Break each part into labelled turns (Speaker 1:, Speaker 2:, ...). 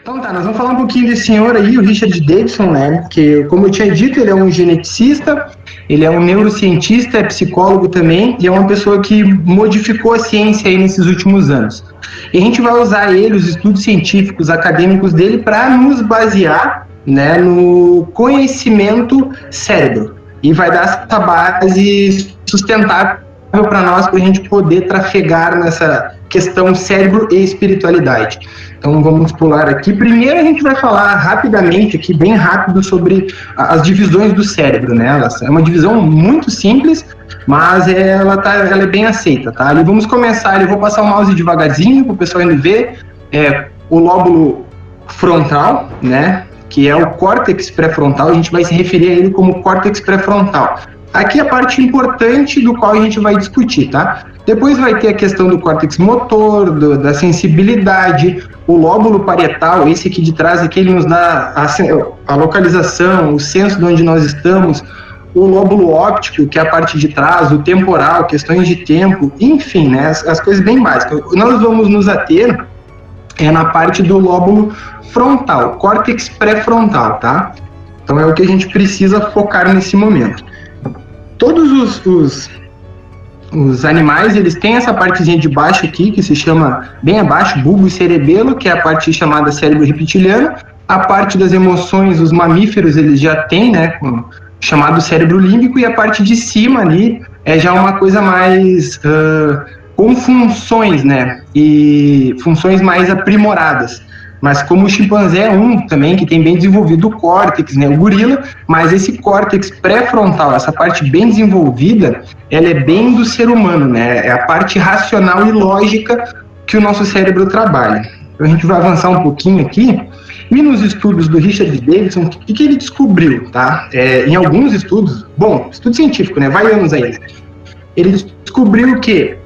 Speaker 1: Então tá, nós vamos falar um pouquinho desse senhor aí, o Richard Davidson, né, que, como eu tinha dito, ele é um geneticista, ele é um neurocientista, é psicólogo também, e é uma pessoa que modificou a ciência aí nesses últimos anos. E a gente vai usar ele, os estudos científicos, acadêmicos dele, para nos basear, né, no conhecimento cérebro, e vai dar essa base sustentável para nós, para a gente poder trafegar nessa questão cérebro e espiritualidade. Então vamos pular aqui. Primeiro a gente vai falar rapidamente aqui, bem rápido, sobre as divisões do cérebro, né? É uma divisão muito simples, mas ela é bem aceita, tá? Ali vamos começar, eu vou passar o mouse devagarzinho para o pessoal ainda ver. O lóbulo frontal, né? Que é o córtex pré-frontal, a gente vai se referir a ele como córtex pré-frontal. Aqui é a parte importante do qual a gente vai discutir, tá? Depois vai ter a questão do córtex motor, da sensibilidade, o lóbulo parietal, esse aqui de trás, aqui ele nos dá a localização, o senso de onde nós estamos, o lóbulo óptico, que é a parte de trás, o temporal, questões de tempo, enfim, né, as coisas bem básicas. Nós vamos nos ater na parte do lóbulo frontal, córtex pré-frontal, tá? Então é o que a gente precisa focar nesse momento. Todos os animais, eles têm essa partezinha de baixo aqui, que se chama, bem abaixo, bulbo e cerebelo, que é a parte chamada cérebro reptiliano. A parte das emoções, os mamíferos, eles já têm, né, chamado cérebro límbico, e a parte de cima ali é já uma coisa mais com funções, né, e funções mais aprimoradas. Mas como o chimpanzé é um também, que tem bem desenvolvido o córtex, né, o gorila, mas esse córtex pré-frontal, essa parte bem desenvolvida, ela é bem do ser humano, né, é a parte racional e lógica que o nosso cérebro trabalha. Então a gente vai avançar um pouquinho aqui, e nos estudos do Richard Davidson, o que ele descobriu, tá? Em alguns estudos, estudo científico, né, vai anos aí, ele descobriu que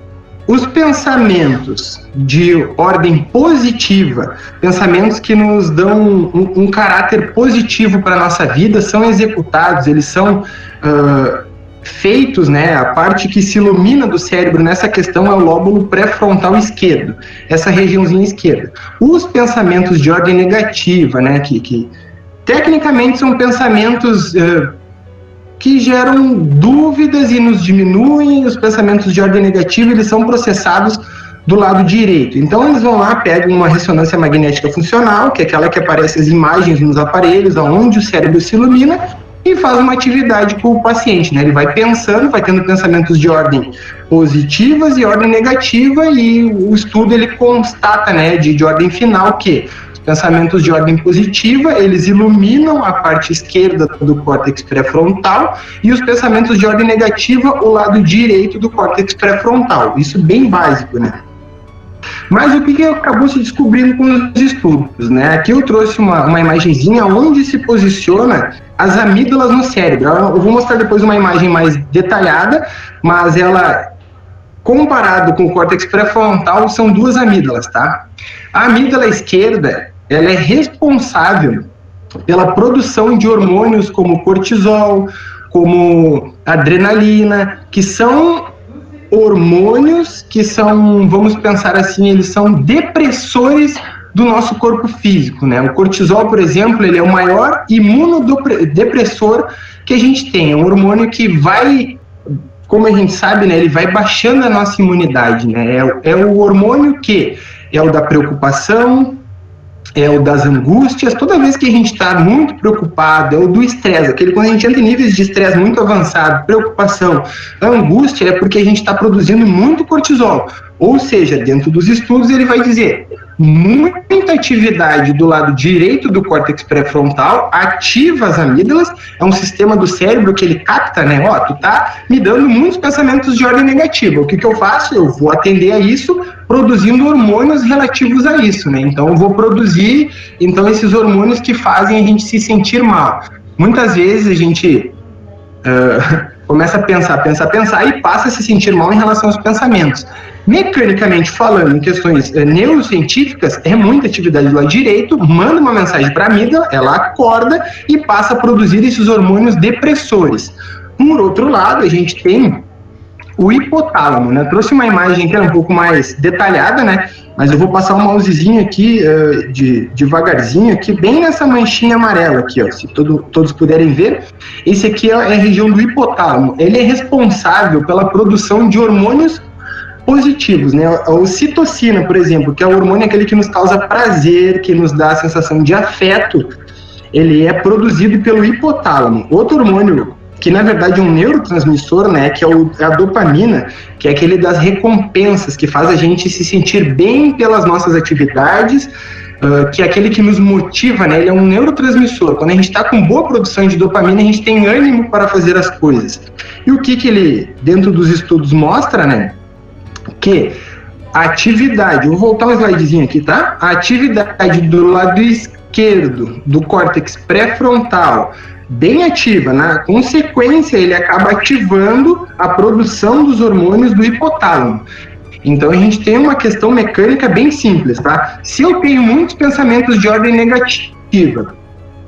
Speaker 1: os pensamentos de ordem positiva, pensamentos que nos dão um caráter positivo para a nossa vida, são executados, eles são feitos, né? A parte que se ilumina do cérebro nessa questão é o lóbulo pré-frontal esquerdo, essa regiãozinha esquerda. Os pensamentos de ordem negativa, né? Que tecnicamente são pensamentos que geram dúvidas e nos diminuem. Os pensamentos de ordem negativa, eles são processados do lado direito. Então eles vão lá, pegam uma ressonância magnética funcional, que é aquela que aparece as imagens nos aparelhos, onde o cérebro se ilumina, e faz uma atividade com o paciente, né? Ele vai pensando, vai tendo pensamentos de ordem positivas e ordem negativa, e o estudo ele constata, né, de ordem final, que pensamentos de ordem positiva, eles iluminam a parte esquerda do córtex pré-frontal, e os pensamentos de ordem negativa, o lado direito do córtex pré-frontal. Isso bem básico, né? Mas o que acabou se descobrindo com os estudos, né? Aqui eu trouxe uma imagenzinha onde se posiciona as amígdalas no cérebro. Eu vou mostrar depois uma imagem mais detalhada, mas ela, comparado com o córtex pré-frontal, são duas amígdalas, tá? A amígdala esquerda, ela é responsável pela produção de hormônios como cortisol, como adrenalina, que são hormônios que são, vamos pensar assim, eles são depressores do nosso corpo físico, né? O cortisol, por exemplo, ele é o maior imunodepressor que a gente tem. É um hormônio que vai, como a gente sabe, né, ele vai baixando a nossa imunidade, né? É o hormônio que é o da preocupação, é o das angústias. Toda vez que a gente está muito preocupado, é o do estresse, aquele quando a gente entra em níveis de estresse muito avançado, preocupação, angústia, é porque a gente está produzindo muito cortisol. Ou seja, dentro dos estudos ele vai dizer, muita atividade do lado direito do córtex pré-frontal ativa as amígdalas, é um sistema do cérebro que ele capta, né, tu tá me dando muitos pensamentos de ordem negativa, o que eu faço? Eu vou atender a isso produzindo hormônios relativos a isso, né? Então eu vou produzir esses hormônios que fazem a gente se sentir mal. Muitas vezes a gente começa a pensar e passa a se sentir mal em relação aos pensamentos. Mecanicamente falando, em questões neurocientíficas, é muita atividade do lado direito, manda uma mensagem para a amígdala, ela acorda e passa a produzir esses hormônios depressores. Por outro lado, a gente tem o hipotálamo, né? Trouxe uma imagem que era um pouco mais detalhada, né? Mas eu vou passar o mousezinho aqui, devagarzinho, aqui, bem nessa manchinha amarela aqui, ó, se todos puderem ver. Esse aqui é a região do hipotálamo. Ele é responsável pela produção de hormônios positivos, né? A ocitocina, por exemplo, que é o hormônio aquele que nos causa prazer, que nos dá a sensação de afeto, ele é produzido pelo hipotálamo. Outro hormônio que na verdade é um neurotransmissor, né, que é a dopamina, que é aquele das recompensas, que faz a gente se sentir bem pelas nossas atividades, que é aquele que nos motiva, né, ele é um neurotransmissor. Quando a gente está com boa produção de dopamina, a gente tem ânimo para fazer as coisas. E o que ele, dentro dos estudos, mostra, né, que a atividade, vou voltar um slidezinho aqui, tá? A atividade do lado esquerdo do córtex pré-frontal, bem ativa, na consequência ele acaba ativando a produção dos hormônios do hipotálamo. Então a gente tem uma questão mecânica bem simples, tá? Se eu tenho muitos pensamentos de ordem negativa,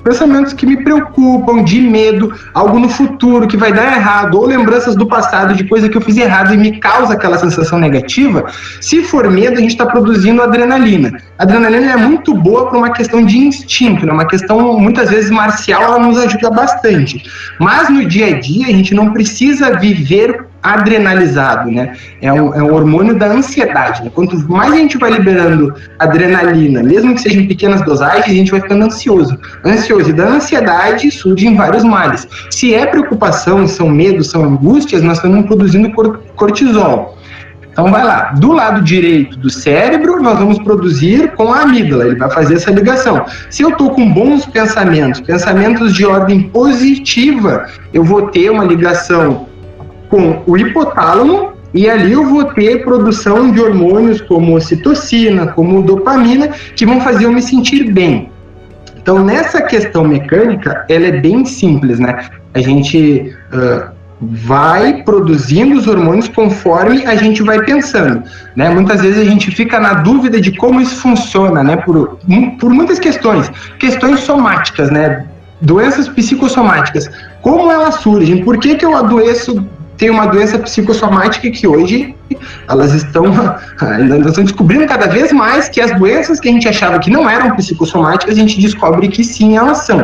Speaker 1: pensamentos que me preocupam, de medo, algo no futuro que vai dar errado, ou lembranças do passado de coisa que eu fiz errado e me causa aquela sensação negativa, se for medo, a gente está produzindo adrenalina. A adrenalina é muito boa para uma questão de instinto, né? Uma questão, muitas vezes, marcial, ela nos ajuda bastante. Mas no dia a dia, a gente não precisa viver adrenalizado, né? É um hormônio da ansiedade, né? Quanto mais a gente vai liberando adrenalina, mesmo que sejam pequenas dosagens, a gente vai ficando ansioso. E da ansiedade surgem vários males. Se é preocupação, são medos, são angústias, nós estamos produzindo cortisol. Então vai lá, do lado direito do cérebro, nós vamos produzir com a amígdala, ele vai fazer essa ligação. Se eu estou com bons pensamentos de ordem positiva, eu vou ter uma ligação com o hipotálamo, e ali eu vou ter produção de hormônios como ocitocina, como dopamina, que vão fazer eu me sentir bem. Então, nessa questão mecânica, ela é bem simples, né? A gente vai produzindo os hormônios conforme a gente vai pensando, né? Muitas vezes a gente fica na dúvida de como isso funciona, né? Por muitas questões somáticas, né? Doenças psicossomáticas, como elas surgem, por que eu adoeço, tenho uma doença psicossomática que hoje elas estão descobrindo cada vez mais que as doenças que a gente achava que não eram psicossomáticas, a gente descobre que sim, elas são,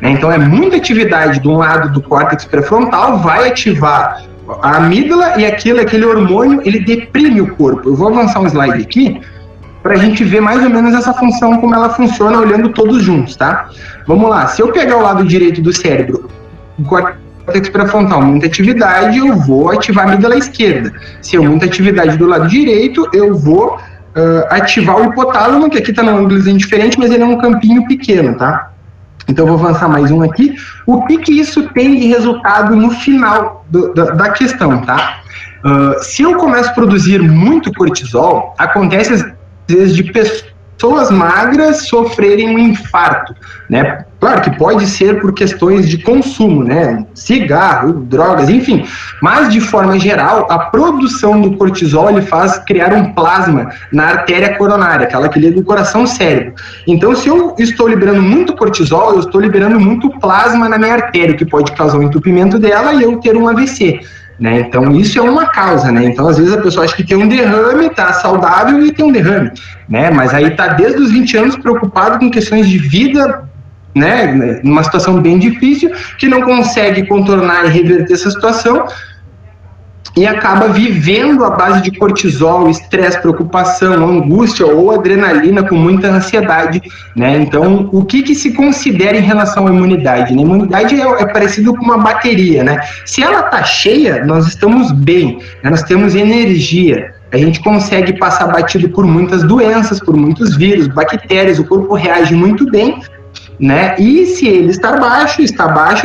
Speaker 1: né? Então é muita atividade de um lado do córtex pré-frontal, vai ativar a amígdala e aquele hormônio, ele deprime o corpo. Eu vou avançar um slide aqui para a gente ver mais ou menos essa função, como ela funciona olhando todos juntos, tá? Vamos lá, se eu pegar o lado direito do cérebro, o córtex pré-frontal, muita atividade, eu vou ativar a amígdala esquerda. Se eu muita atividade do lado direito, eu vou ativar o hipotálamo, que aqui está num ângulozinho diferente, mas ele é um campinho pequeno, tá? Então eu vou avançar mais um aqui. O que isso tem de resultado no final da questão, tá? Se eu começo a produzir muito cortisol, acontece às vezes de pessoas magras sofrerem um infarto, né? Claro que pode ser por questões de consumo, né? Cigarro, drogas, enfim. Mas, de forma geral, a produção do cortisol ele faz criar um plasma na artéria coronária, aquela que liga do coração-cérebro. Então, se eu estou liberando muito cortisol, eu estou liberando muito plasma na minha artéria, que pode causar um entupimento dela e eu ter um AVC. Né? Então, isso é uma causa, né? Então, às vezes a pessoa acha que tem um derrame, tá saudável e tem um derrame, né? Mas aí tá desde os 20 anos preocupado com questões de vida, né? Numa situação bem difícil, que não consegue contornar e reverter essa situação e acaba vivendo à base de cortisol, estresse, preocupação, angústia ou adrenalina com muita ansiedade, né? Então, o que se considera em relação à imunidade? A imunidade é parecido com uma bateria, né? Se ela está cheia, nós estamos bem, né? Nós temos energia, a gente consegue passar batido por muitas doenças, por muitos vírus, bactérias, o corpo reage muito bem. né? E se ele está baixo,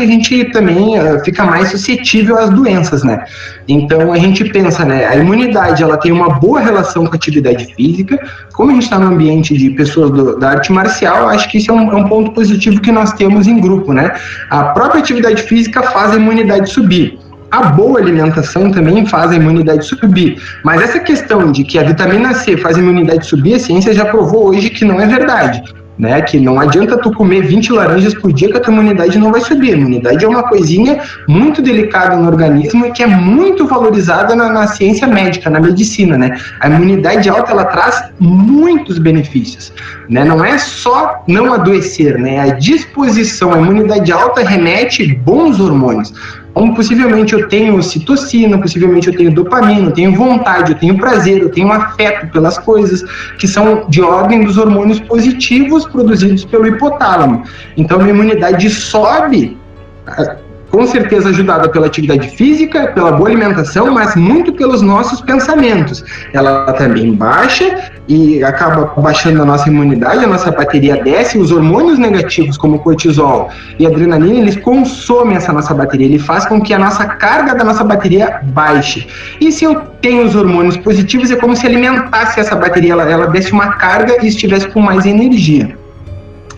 Speaker 1: a gente também fica mais suscetível às doenças, né? Então a gente pensa, né? A imunidade, ela tem uma boa relação com a atividade física. Como a gente está no ambiente de pessoas da arte marcial, acho que isso é um ponto positivo que nós temos em grupo, né? A própria atividade física faz a imunidade subir. A boa alimentação também faz a imunidade subir. Mas essa questão de que a vitamina C faz a imunidade subir, a ciência já provou hoje que não é verdade. Né, que não adianta tu comer 20 laranjas por dia que a tua imunidade não vai subir. A imunidade é uma coisinha muito delicada no organismo e que é muito valorizada na ciência médica, na medicina, né? A imunidade alta, ela traz muitos benefícios, né? Não é só não adoecer, né? A disposição, a imunidade alta remete bons hormônios. Então, possivelmente eu tenho citocina, possivelmente eu tenho dopamina, eu tenho vontade, eu tenho prazer, eu tenho afeto pelas coisas, que são de ordem dos hormônios positivos produzidos pelo hipotálamo. Então, minha imunidade sobe, com certeza ajudada pela atividade física, pela boa alimentação, mas muito pelos nossos pensamentos. Ela também baixa e acaba baixando a nossa imunidade, a nossa bateria desce, os hormônios negativos, como cortisol e adrenalina, eles consomem essa nossa bateria, ele faz com que a nossa carga da nossa bateria baixe. E se eu tenho os hormônios positivos, é como se alimentasse essa bateria, ela desse uma carga e estivesse com mais energia.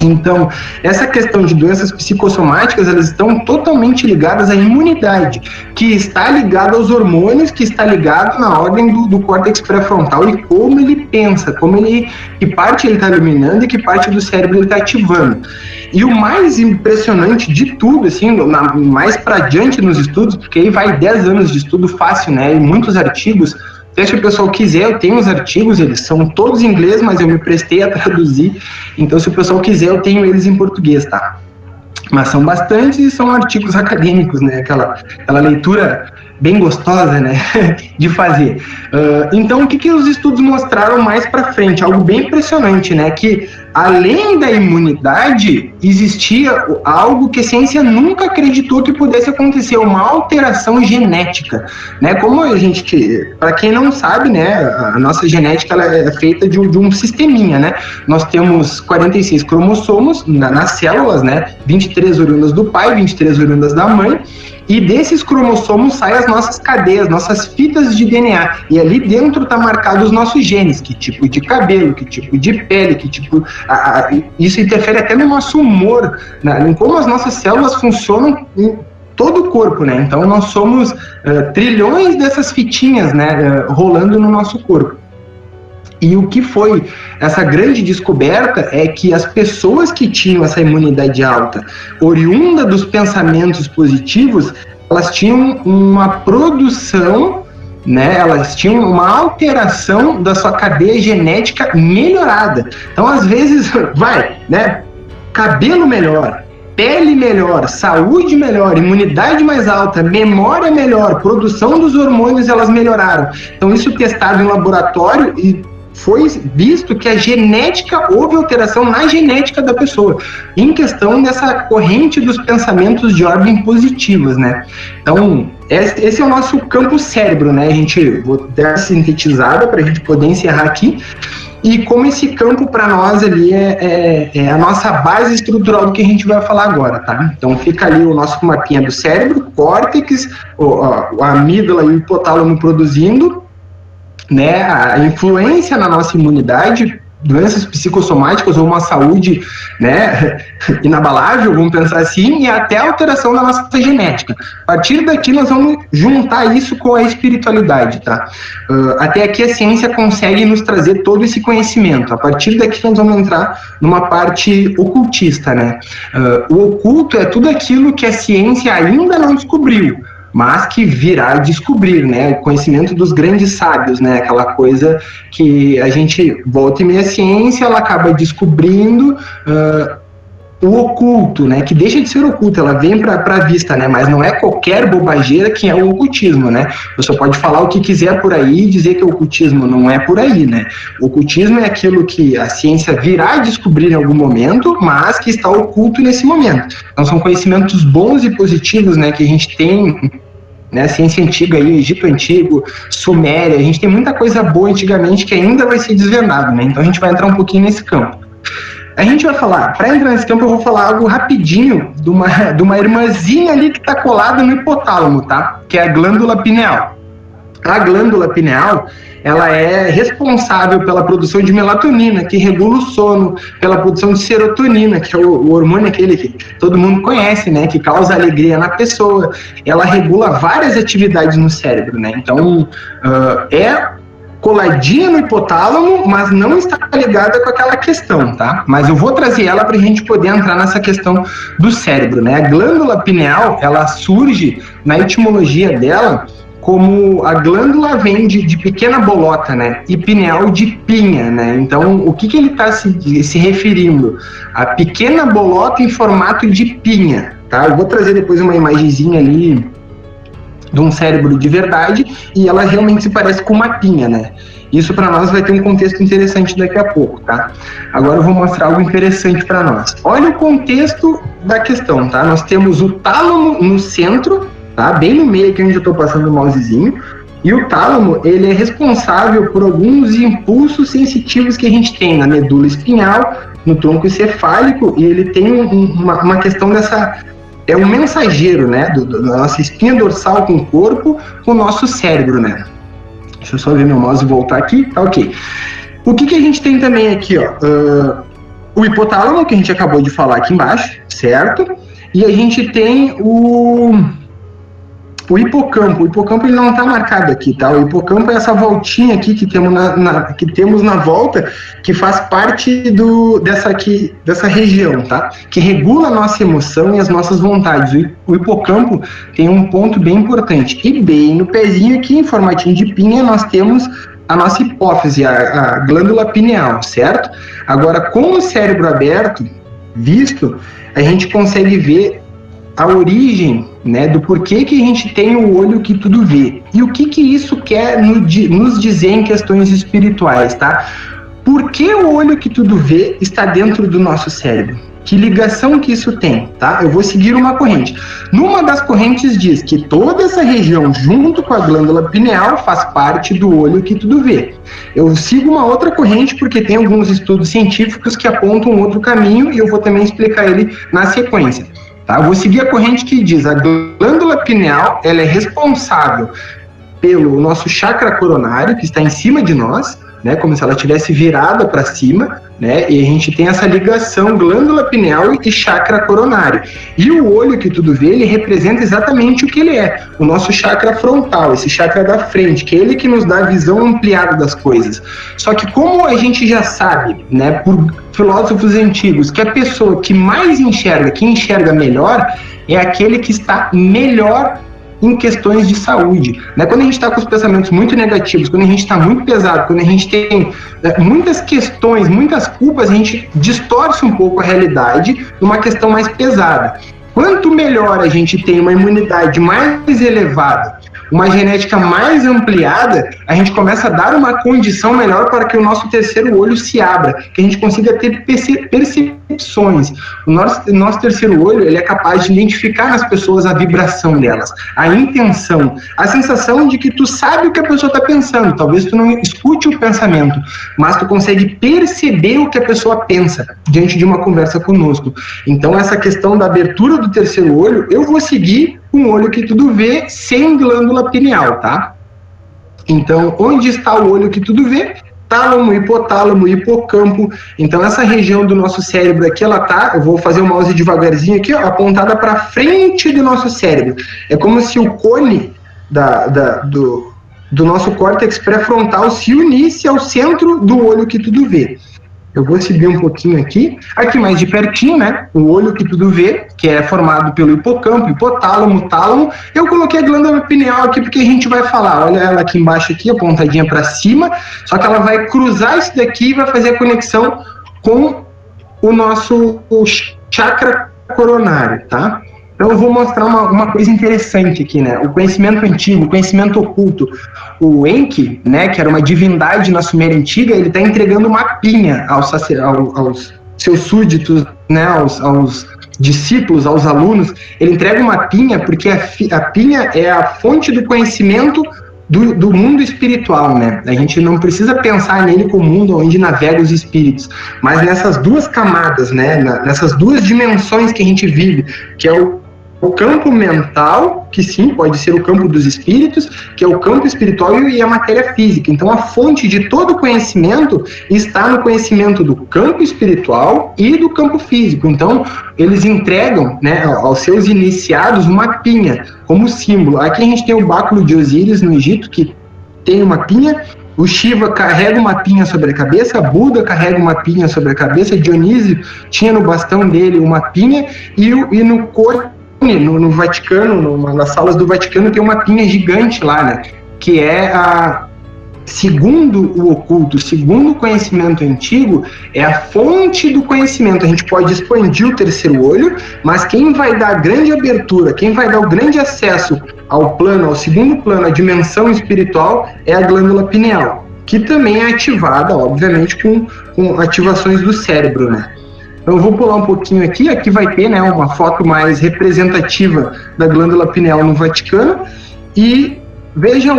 Speaker 1: Então, essa questão de doenças psicossomáticas, elas estão totalmente ligadas à imunidade, que está ligada aos hormônios, que está ligado na ordem do córtex pré-frontal e como ele pensa, que parte ele está eliminando e que parte do cérebro ele está ativando. E o mais impressionante de tudo, assim, mais para adiante nos estudos, porque aí vai 10 anos de estudo fácil, né, e muitos artigos. Se o pessoal quiser, eu tenho os artigos, eles são todos em inglês, mas eu me prestei a traduzir, então se o pessoal quiser, eu tenho eles em português, tá? Mas são bastantes e são artigos acadêmicos, né? Aquela leitura bem gostosa, né? de fazer. Então, o que os estudos mostraram mais para frente? Algo bem impressionante, né? Que além da imunidade, existia algo que a ciência nunca acreditou que pudesse acontecer, uma alteração genética, né? Como a gente, para quem não sabe, né, a nossa genética ela é feita de um sisteminha, né? Nós temos 46 cromossomos nas células, né? 23 oriundas do pai, 23 oriundas da mãe. E desses cromossomos saem as nossas cadeias, nossas fitas de DNA. E ali dentro está marcado os nossos genes, que tipo de cabelo, que tipo de pele, que tipo... isso interfere até no nosso humor, né? Em como as nossas células funcionam em todo o corpo, né? Então nós somos trilhões dessas fitinhas, né, rolando no nosso corpo. E o que foi essa grande descoberta é que as pessoas que tinham essa imunidade alta, oriunda dos pensamentos positivos, elas tinham uma produção, né? Elas tinham uma alteração da sua cadeia genética melhorada. Então, às vezes, né? Cabelo melhor, pele melhor, saúde melhor, imunidade mais alta, memória melhor, produção dos hormônios, elas melhoraram. Então, isso testado em laboratório e foi visto que a genética, houve alteração na genética da pessoa, em questão dessa corrente dos pensamentos de ordem positivas, né? Então, esse é o nosso campo cérebro, né? A gente, vou dar sintetizada para a gente poder encerrar aqui, e como esse campo para nós ali é a nossa base estrutural do que a gente vai falar agora, tá? Então fica ali o nosso mapinha do cérebro, córtex, a amígdala e o hipotálamo produzindo, né, a influência na nossa imunidade, doenças psicossomáticas ou uma saúde, né, inabalável, vamos pensar assim, e até a alteração da nossa genética. A partir daqui nós vamos juntar isso com a espiritualidade, tá? Até aqui a ciência consegue nos trazer todo esse conhecimento. A partir daqui nós vamos entrar numa parte ocultista, né? O oculto é tudo aquilo que a ciência ainda não descobriu, mas que virá descobrir, né, o conhecimento dos grandes sábios, né, aquela coisa que a gente volta e meia ciência, ela acaba descobrindo o oculto, né, que deixa de ser oculto, ela vem para a vista, né, mas não é qualquer bobageira que é o ocultismo, né, você pode falar o que quiser por aí e dizer que o ocultismo não é por aí, né, o ocultismo é aquilo que a ciência virá descobrir em algum momento, mas que está oculto nesse momento. Então são conhecimentos bons e positivos, né, que a gente tem, né, ciência antiga aí, Egito Antigo, Suméria, a gente tem muita coisa boa antigamente que ainda vai ser desvendado, né, então a gente vai entrar um pouquinho nesse campo. A gente vai falar, para entrar nesse campo, eu vou falar algo rapidinho de uma irmãzinha ali que está colada no hipotálamo, tá? Que é a glândula pineal. A glândula pineal, ela é responsável pela produção de melatonina, que regula o sono, pela produção de serotonina, que é o hormônio aquele que todo mundo conhece, né? Que causa alegria na pessoa. Ela regula várias atividades no cérebro, né? Então, é coladinha no hipotálamo, mas não está ligada com aquela questão, tá? Mas eu vou trazer ela para a gente poder entrar nessa questão do cérebro, né? A glândula pineal, ela surge na etimologia dela como a glândula vem de pequena bolota, né? E pineal de pinha, né? Então, o que ele está se referindo? A pequena bolota em formato de pinha, tá? Eu vou trazer depois uma imagenzinha ali de um cérebro de verdade, e ela realmente se parece com uma pinha, né? Isso para nós vai ter um contexto interessante daqui a pouco, tá? Agora eu vou mostrar algo interessante para nós. Olha o contexto da questão, tá? Nós temos o tálamo no centro, tá? Bem no meio aqui onde eu estou passando o mousezinho, e o tálamo, ele é responsável por alguns impulsos sensitivos que a gente tem na medula espinhal, no tronco encefálico, e ele tem uma questão dessa... É um mensageiro, né, da nossa espinha dorsal com o corpo, com o nosso cérebro, né? Deixa eu só ver meu mouse voltar aqui, tá ok. O que a gente tem também aqui, ó? O hipotálamo, que a gente acabou de falar aqui embaixo, certo? E a gente tem o hipocampo. O hipocampo ele não está marcado aqui, tá? O hipocampo é essa voltinha aqui que temos na volta, que faz parte dessa região, tá? Que regula a nossa emoção e as nossas vontades. O hipocampo tem um ponto bem importante. E bem no pezinho aqui, em formatinho de pinha, nós temos a nossa hipófise, a glândula pineal, certo? Agora, com o cérebro aberto, visto, a gente consegue ver a origem, né, do porquê que a gente tem o olho que tudo vê. E o que isso quer nos dizer em questões espirituais, tá? Por que o olho que tudo vê está dentro do nosso cérebro? Que ligação que isso tem, tá? Eu vou seguir uma corrente. Numa das correntes diz que toda essa região, junto com a glândula pineal, faz parte do olho que tudo vê. Eu sigo uma outra corrente porque tem alguns estudos científicos que apontam um outro caminho e eu vou também explicar ele na sequência. Tá? Eu vou seguir a corrente que diz a glândula pineal, ela é responsável pelo nosso chakra coronário, que está em cima de nós, né, como se ela estivesse virada para cima, né, e a gente tem essa ligação glândula pineal e chakra coronário. E o olho que tudo vê, ele representa exatamente o que ele é, o nosso chakra frontal, esse chakra da frente, que é ele que nos dá a visão ampliada das coisas. Só que como a gente já sabe, né, por filósofos antigos, que a pessoa que mais enxerga, que enxerga melhor, é aquele que está melhor em questões de saúde, né? Quando a gente está com os pensamentos muito negativos, quando a gente está muito pesado, quando a gente tem muitas questões, muitas culpas, a gente distorce um pouco a realidade numa questão mais pesada. Quanto melhor a gente tem uma imunidade mais elevada, uma genética mais ampliada, a gente começa a dar uma condição melhor para que o nosso terceiro olho se abra, que a gente consiga ter percepções. O nosso terceiro olho, ele é capaz de identificar nas pessoas a vibração delas, a intenção, a sensação de que tu sabe o que a pessoa está pensando. Talvez tu não escute o pensamento, mas tu consegue perceber o que a pessoa pensa diante de uma conversa conosco. Então, essa questão da abertura do terceiro olho, eu vou seguir um olho que tudo vê sem glândula pineal, tá? Então, onde está o olho que tudo vê? Tálamo, hipotálamo, hipocampo. Então, essa região do nosso cérebro aqui, ela tá, eu vou fazer o mouse devagarzinho aqui, ó, apontada para frente do nosso cérebro. É como se o cone do nosso córtex pré-frontal se unisse ao centro do olho que tudo vê. Eu vou subir um pouquinho aqui mais de pertinho, né? O olho que tudo vê, que é formado pelo hipocampo, hipotálamo, tálamo. Eu coloquei a glândula pineal aqui porque a gente vai falar. Olha ela aqui embaixo, aqui, apontadinha para cima. Só que ela vai cruzar isso daqui e vai fazer a conexão com o nosso chakra coronário, tá? Então eu vou mostrar uma coisa interessante aqui, né? O conhecimento antigo, o conhecimento oculto. O Enki, né, que era uma divindade na Suméria antiga, ele está entregando uma pinha aos seus súditos, né, aos discípulos, aos alunos. Ele entrega uma pinha porque a pinha é a fonte do conhecimento do mundo espiritual, né? A gente não precisa pensar nele como mundo onde navegam os espíritos, mas nessas duas camadas, né? Nessas duas dimensões que a gente vive, que é o campo mental, que sim, pode ser o campo dos espíritos, que é o campo espiritual e a matéria física. Então, a fonte de todo conhecimento está no conhecimento do campo espiritual e do campo físico. Então, eles entregam, né, aos seus iniciados uma pinha como símbolo. Aqui a gente tem o báculo de Osíris no Egito, que tem uma pinha. O Shiva carrega uma pinha sobre a cabeça, Buda carrega uma pinha sobre a cabeça, Dionísio tinha no bastão dele uma pinha, e no corpo, no Vaticano, nas salas do Vaticano, tem uma pinha gigante lá, né? Que é segundo o oculto, segundo o conhecimento antigo, é a fonte do conhecimento. A gente pode expandir o terceiro olho, mas quem vai dar a grande abertura, quem vai dar o grande acesso ao plano, ao segundo plano, à dimensão espiritual, é a glândula pineal, que também é ativada, obviamente, com ativações do cérebro, né? Então, eu vou pular um pouquinho aqui vai ter, né, uma foto mais representativa da glândula pineal no Vaticano, e veja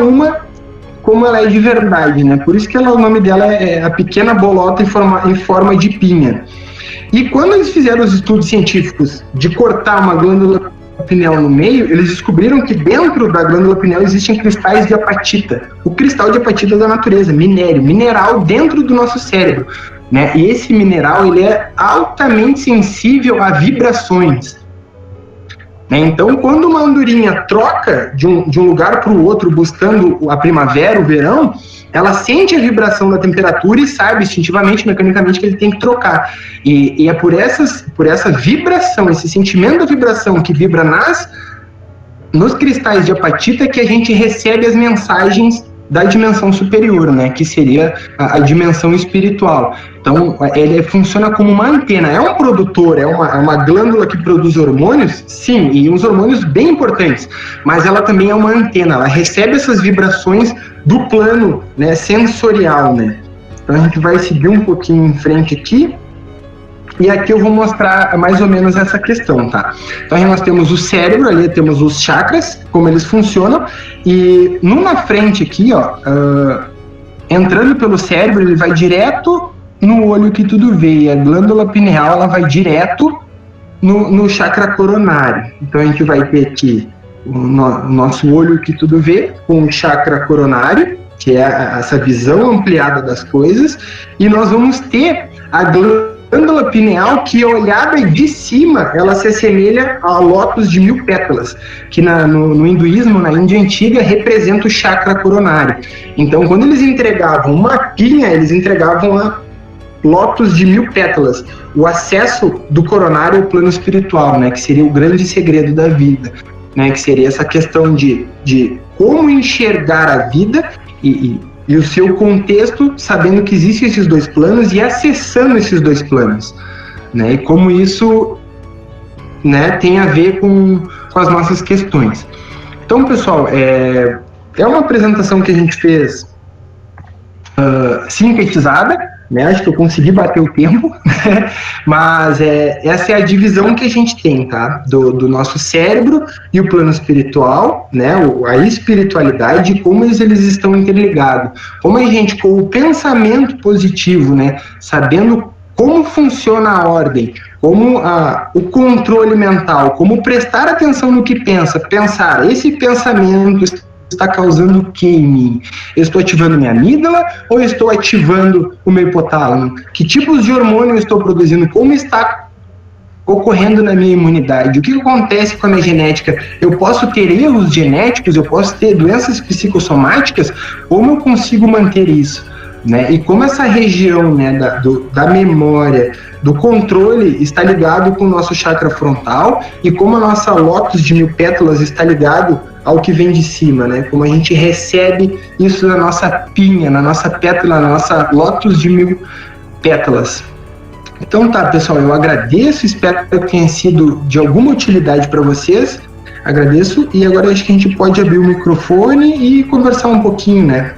Speaker 1: como ela é de verdade, né? Por isso que o nome dela é a pequena bolota em forma de pinha. E quando eles fizeram os estudos científicos de cortar uma glândula pineal no meio, eles descobriram que dentro da glândula pineal existem cristais de apatita. O cristal de apatita da natureza, mineral dentro do nosso cérebro, né? E esse mineral, ele é altamente sensível a vibrações, né? Então, quando uma andorinha troca de um lugar para o outro buscando a primavera, o verão, ela sente a vibração da temperatura e sabe instintivamente, mecanicamente, que ele tem que trocar. E é por essa vibração, esse sentimento da vibração que vibra nos cristais de apatita, que a gente recebe as mensagens da dimensão superior, né, que seria a dimensão espiritual. Então, ele funciona como uma antena, é um produtor, é uma glândula que produz hormônios, sim, e uns hormônios bem importantes, mas ela também é uma antena, ela recebe essas vibrações do plano, né, sensorial, né. Então, a gente vai seguir um pouquinho em frente aqui, e aqui eu vou mostrar mais ou menos essa questão, tá? Então, aí nós temos o cérebro, ali temos os chakras, como eles funcionam, e na frente aqui, ó, entrando pelo cérebro, ele vai direto no olho que tudo vê, e a glândula pineal, ela vai direto no chakra coronário. Então, a gente vai ter aqui o nosso olho que tudo vê, com o chakra coronário, que é essa visão ampliada das coisas, e nós vamos ter a glândula pineal, que olhada de cima, ela se assemelha a lótus de 1000 pétalas, que no hinduísmo, na Índia antiga, representa o chakra coronário. Então, quando eles entregavam uma pinha, eles entregavam a lótus de 1000 pétalas, o acesso do coronário ao plano espiritual, né, que seria o grande segredo da vida, né, que seria essa questão de como enxergar a vida e o seu contexto, sabendo que existem esses dois planos e acessando esses dois planos, né? E como isso, né, tem a ver com as nossas questões. Então, pessoal, é uma apresentação que a gente fez sintetizada, né? Acho que eu consegui bater o tempo, né? Mas essa é a divisão que a gente tem, tá? Do nosso cérebro e o plano espiritual, né? A espiritualidade, como eles estão interligados. Como a gente, com o pensamento positivo, né? Sabendo como funciona a ordem, como o controle mental, como prestar atenção no que pensar, esse pensamento está causando o que em mim? Eu estou ativando minha amígdala ou estou ativando o meu hipotálamo? Que tipos de hormônio eu estou produzindo? Como está ocorrendo na minha imunidade? O que acontece com a minha genética? Eu posso ter erros genéticos? Eu posso ter doenças psicossomáticas? Como eu consigo manter isso? Né? E como essa região, né, da memória, do controle está ligado com o nosso chakra frontal, e como a nossa lótus de 1000 pétalas está ligado ao que vem de cima, né? Como a gente recebe isso na nossa pinha, na nossa pétala, na nossa lótus de 1000 pétalas. Então tá, pessoal, eu agradeço, espero que tenha sido de alguma utilidade para vocês, agradeço, e agora acho que a gente pode abrir o microfone e conversar um pouquinho, né?